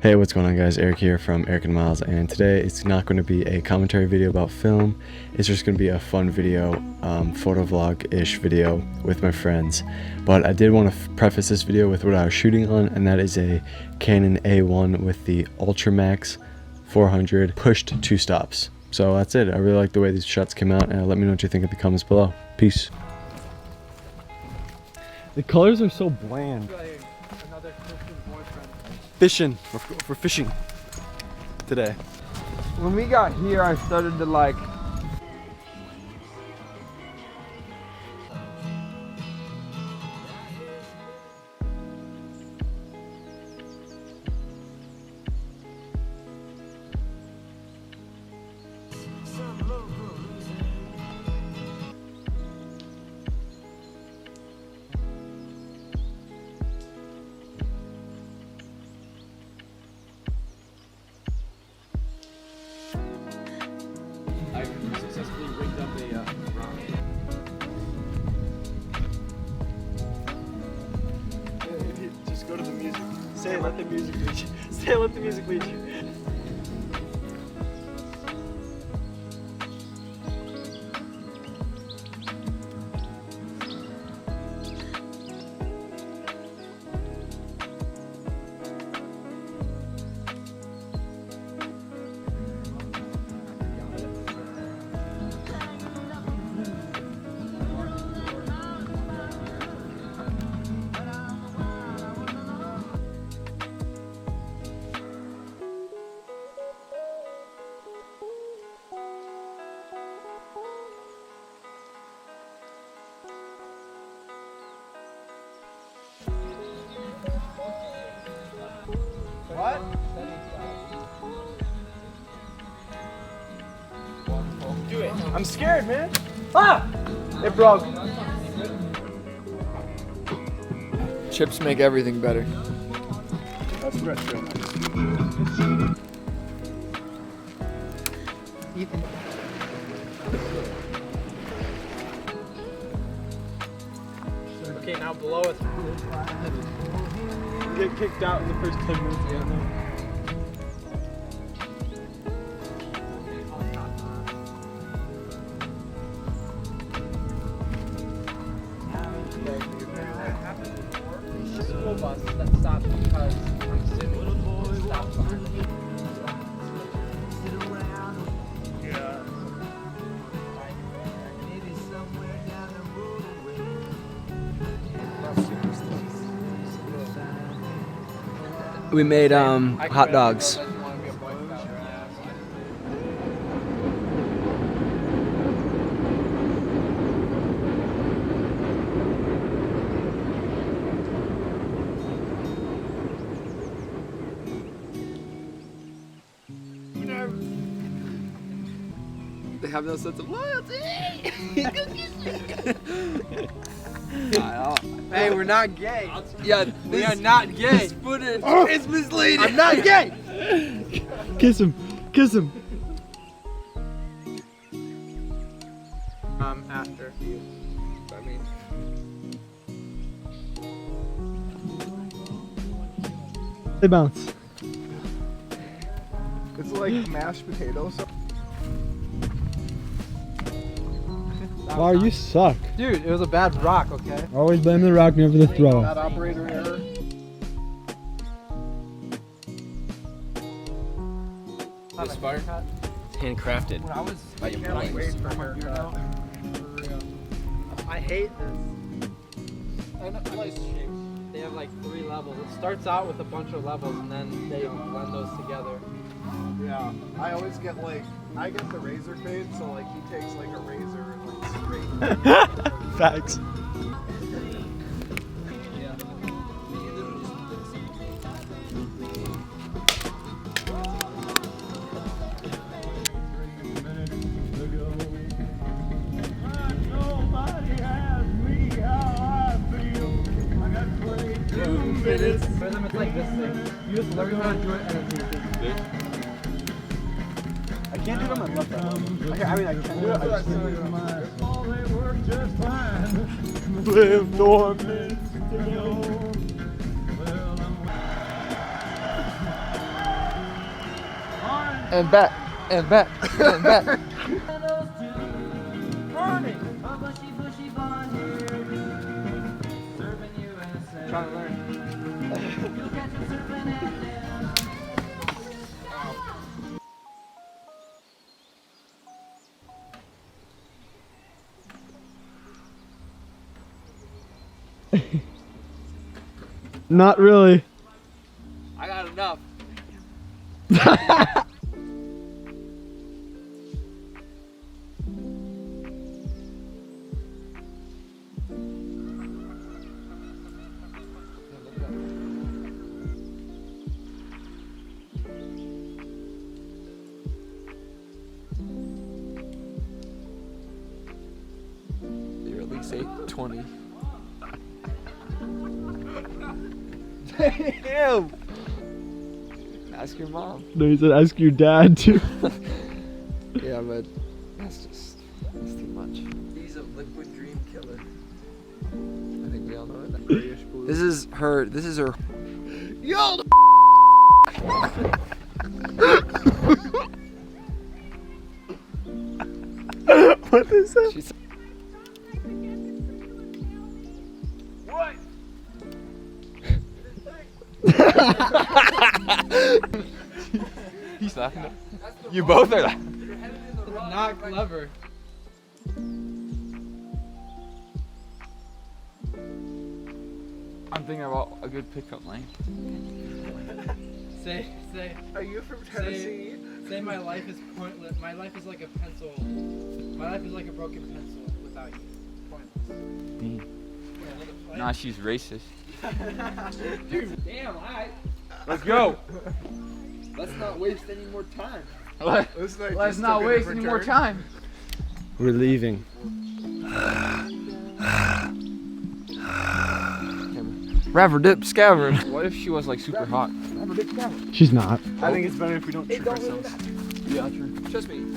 Hey, what's going on guys? Eric here from Eric and Myles, and today it's not going to be a commentary video about film. It's just going to be a fun video, photo vlog-ish video with my friends. But I did want to preface this video with what I was shooting on, and that is a Canon A1 with the Ultramax 400 pushed 2 stops. So that's it. I really like the way these shots came out, and let me know what you think in the comments below. Peace. The colors are so bland. Fishing. We're fishing today. When we got here, I started to like. I successfully rigged up a rocket. Just go to the music. Say let the music lead you. Say let the music lead you. What? Do it. I'm scared, man. Ah! It broke. Chips make everything better. That's retro. Okay, now below it. Get kicked out in the first 10 minutes. Yeah. School bus that stops because I'm assuming it stops behind me. We made hot dogs. They have no sense of loyalty. Hey, we're not gay. Yeah, we are not gay. This footage is misleading. I'm not gay. Kiss him. Kiss him. After you. I mean. They bounce. It's like mashed potatoes. Wow, you suck. Dude, it was a bad rock, okay? Always blame the rock, never the throw. That operator error. This fire? Handcrafted. When I was by your brains. I hate this. They have like 3 levels. It starts out with a bunch of levels and then they blend those together. Yeah, I always get like, I get the razor fade, so like he takes like a razor and like straight. Facts. For them it's like this thing. You just learn how to do it and it's easy. I can't do it on my left arm. I mean, I can do it. I just can't do it on my Live dormant. And back. And back. And back. Trying to learn. Not really. I got enough. You're at least 820. Damn! Ask your mom. No, he said ask your dad too. Yeah, but that's too much. He's a liquid dream killer. I think we all know that. This is her. Yo! What is that? She's He's laughing. You both are laughing. Not clever. I'm thinking about a good pickup line. Say. Are you from Tennessee? Say my life is pointless. My life is like a pencil. My life is like a broken pencil without you. Pointless. Nah, she's racist. Dude, damn, alright. Let's go. Let's not waste any more time. Let's not waste any more time. We're leaving. Rapper dip scabbard. What if she was like super hot? She's not. I think it's better if we don't trick ourselves. Yeah, true. Trust me.